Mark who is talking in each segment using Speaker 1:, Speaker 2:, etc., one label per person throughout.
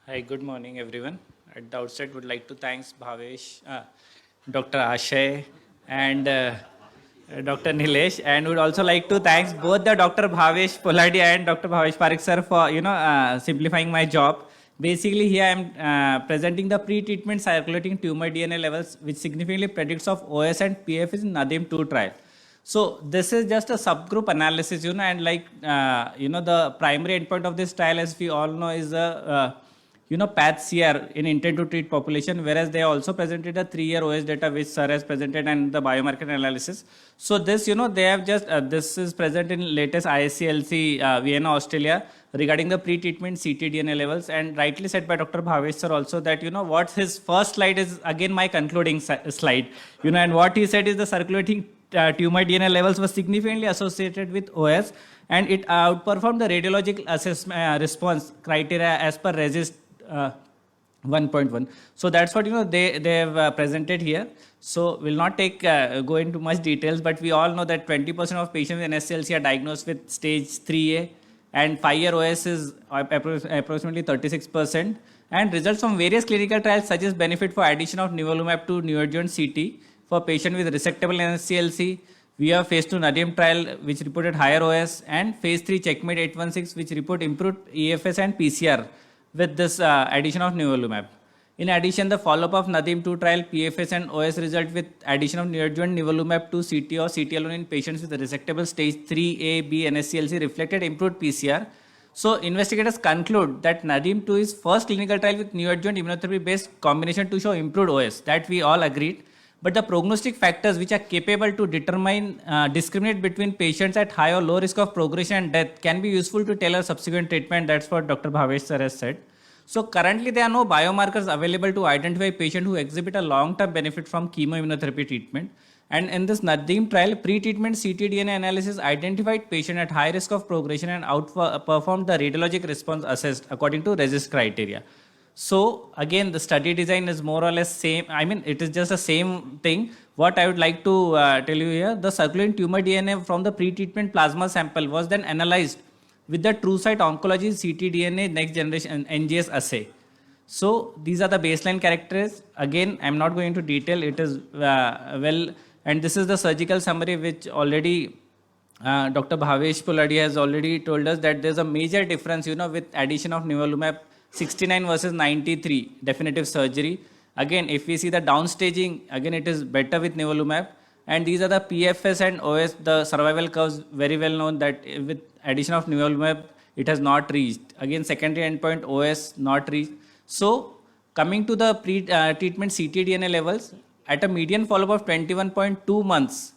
Speaker 1: Hi, good morning, everyone. At the outset, would like to thanks Dr. Ashay, and Dr. Nilesh, and would also like to thanks both the Dr. Bhavesh Poladi and Dr. Bhavesh Parik sir for simplifying my job. Basically, here I am presenting the pre-treatment circulating tumor DNA levels, which significantly predicts of OS and PFS in Nadim 2 trial. So this is just a subgroup analysis, and the primary endpoint of this trial, as we all know, is a PATH-CR in intent to treat population, whereas they also presented a 3-year OS data which sir has presented and the biomarker analysis. So this, they have just, this is present in latest ISCLC Vienna, Australia, regarding the pre-treatment ctDNA levels, and rightly said by Dr. Bhavesh sir also that, what his first slide is again my concluding slide, and what he said is the circulating tumor DNA levels were significantly associated with OS, and it outperformed the radiological assessment response criteria as per RESIST 1.1. So that's what they have presented here. So we'll not go into much details, but we all know that 20% of patients with NSCLC are diagnosed with stage 3A, and 5-year OS is approximately 36%. And results from various clinical trials suggest benefit for addition of nivolumab to neoadjuvant CT for patients with resectable NSCLC. We have phase 2 NADIM trial which reported higher OS, and phase 3 Checkmate 816 which report improved EFS and PCR with this addition of nivolumab. In addition, the follow-up of NADIM 2 trial PFS and OS result with addition of neoadjuvant nivolumab to CT or CT alone in patients with resectable stage 3A, B NSCLC reflected improved PCR. So investigators conclude that NADIM 2 is first clinical trial with neoadjuvant immunotherapy based combination to show improved OS. That we all agreed. But the prognostic factors which are capable to determine, discriminate between patients at high or low risk of progression and death can be useful to tailor subsequent treatment. That's what Dr. Bhavesh sir has said. So currently there are no biomarkers available to identify patients who exhibit a long-term benefit from chemoimmunotherapy treatment. And in this Nadim trial, pre-treatment ctDNA analysis identified patient at high risk of progression and outperformed the radiologic response assessed according to RESIST criteria. So again, the study design is more or less same. I mean, it is just the same thing. What I would like to tell you here, the circulating tumor DNA from the pre-treatment plasma sample was then analyzed with the TrueSight Oncology ctDNA next generation NGS assay. So these are the baseline characteristics. Again, I'm not going into detail. It is and this is the surgical summary which already Dr. Bhavesh Poladi has already told us that there's a major difference, with addition of nivolumab 69 versus 93 definitive surgery. Again, if we see the downstaging, again it is better with nivolumab. And these are the PFS and OS, the survival curves very well known that with addition of nivolumab, it has not reached. Again, secondary endpoint OS not reached. So coming to the pre-treatment ctDNA levels, at a median follow-up of 21.2 months,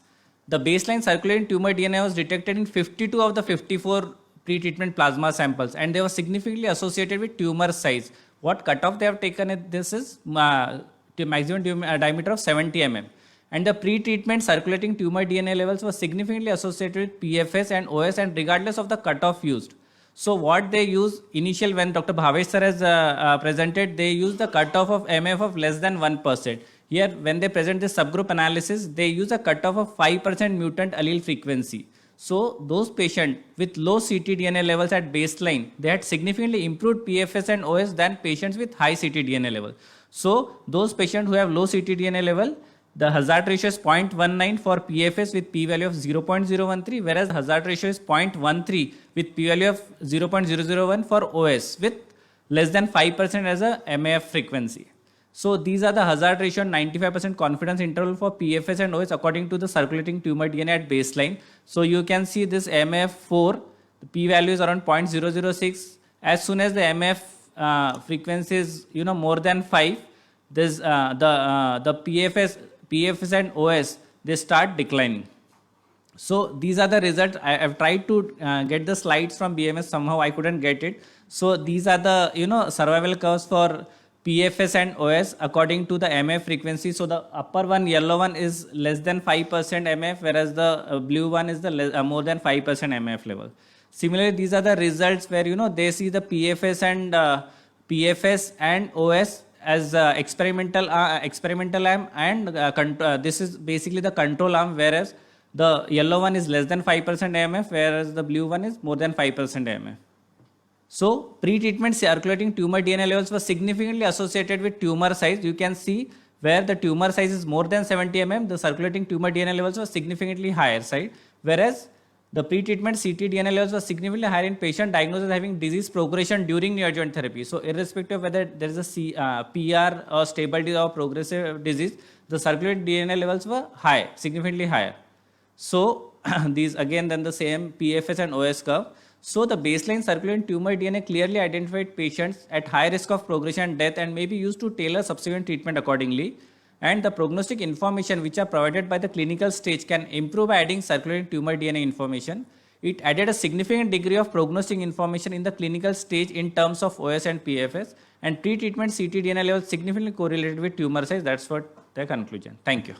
Speaker 1: the baseline circulating tumor DNA was detected in 52 of the 54 pre-treatment plasma samples, and they were significantly associated with tumor size. What cutoff they have taken this is maximum diameter of 70 mm. And the pre-treatment circulating tumor DNA levels were significantly associated with PFS and OS, and regardless of the cutoff used. So what they use initial when Dr. Bhavesh sir has presented, they use the cutoff of MF of less than 1%. Here, when they present this subgroup analysis, they use a cutoff of 5% mutant allele frequency. So those patients with low ctDNA levels at baseline, they had significantly improved PFS and OS than patients with high ctDNA level. So those patients who have low ctDNA level, the hazard ratio is 0.19 for PFS with p-value of 0.013, whereas hazard ratio is 0.13 with p-value of 0.001 for OS with less than 5% as a MAF frequency. So these are the hazard ratio and 95% confidence interval for PFS and OS according to the circulating tumor DNA at baseline. So you can see this MF4, the p-value is around 0.006. As soon as the MF frequency is more than 5, this the PFS and OS, they start declining. So these are the results. I have tried to get the slides from BMS, somehow I couldn't get it. So these are the survival curves for PFS and OS according to the MF frequency. So the upper one, yellow one, is less than 5% MF, whereas the blue one is the more than 5% MF level. Similarly, these are the results where they see the PFS and OS as experimental arm, and this is basically the control arm, whereas the yellow one is less than 5% AMF, whereas the blue one is more than 5% AMF. So pre-treatment circulating tumor DNA levels were significantly associated with tumor size. You can see where the tumor size is more than 70 the circulating tumor DNA levels were significantly higher side, whereas the pre-treatment ctDNA levels were significantly higher in patient diagnosed as having disease progression during neoadjuvant therapy. So irrespective of whether there is a PR or stable disease or progressive disease, the circulating DNA levels were high, significantly higher. So these again then the same PFS and OS curve. So the baseline circulating tumor DNA clearly identified patients at high risk of progression and death and may be used to tailor subsequent treatment accordingly. And the prognostic information which are provided by the clinical stage can improve by adding circulating tumor DNA information. It added a significant degree of prognostic information in the clinical stage in terms of OS and PFS, and pre-treatment ctDNA levels significantly correlated with tumor size. That's what the conclusion. Thank you.